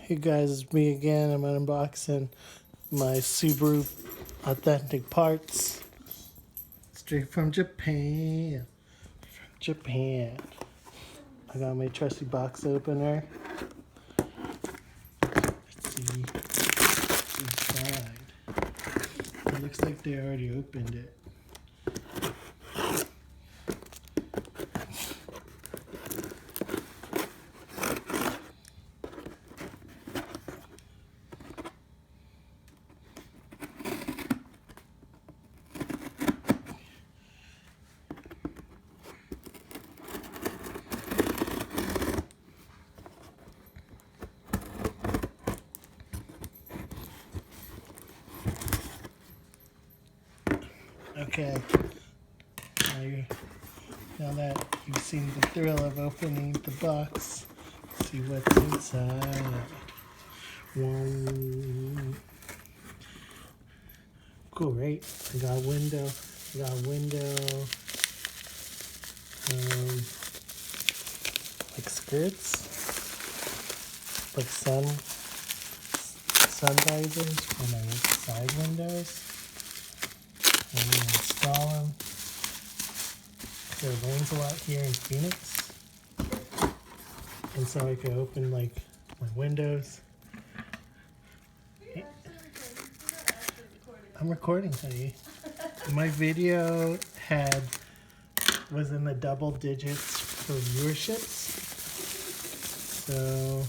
Hey guys, it's me again. I'm unboxing my Subaru authentic parts. Straight from Japan. I got my trusty box opener. Let's see inside. It looks like they already opened it. Okay, now that you've seen the thrill of opening the box, let's see what's inside. Whoa. Cool, right? I got a window, like skirts, like sun visors for my side windows. I'm going to install them. It rains a lot here in Phoenix, and so I could open like my windows. I'm recording, honey. My video was in the double digits for viewerships, so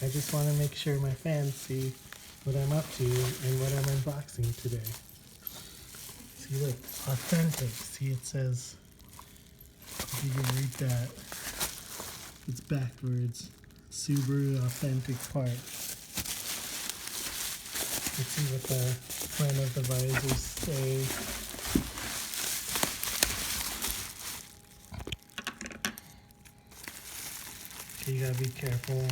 I just want to make sure my fans see what I'm up to and what I'm unboxing today. See, look, authentic. See, it says, if you can read that, it's backwards. Subaru authentic part. Let's see what the front of the visors say. Okay, you gotta be careful.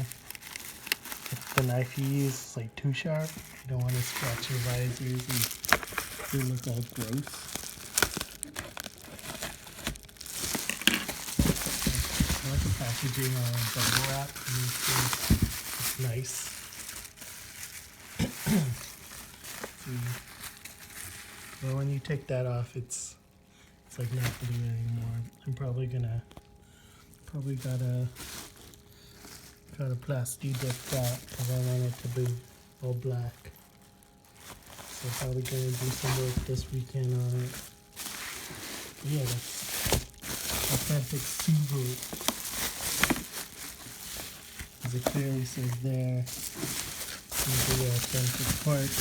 If the knife you use is like too sharp, you don't want to scratch your visors and they look all gross. I like the packaging on bubble wrap. It's nice. Well, when you take that off, it's like not blue anymore. I'm probably got a plastic dip that because I want it to be all black. So probably gonna do some work this weekend on it. Yeah, that's authentic Subaru. As it clearly says there, these are the authentic parts.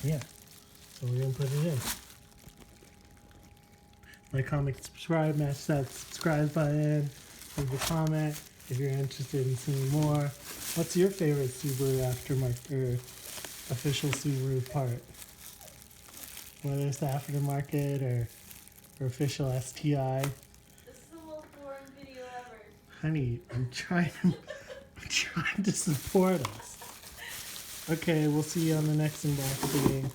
Yeah, so we're gonna put it in. Like, comment, subscribe, mash that subscribe button, leave a comment if you're interested in seeing more. What's your favorite Subaru aftermarket or official Subaru part? Whether it's the aftermarket or official STI. This is the most boring video ever. Honey, I'm trying to support us. Okay, we'll see you on the next unboxing.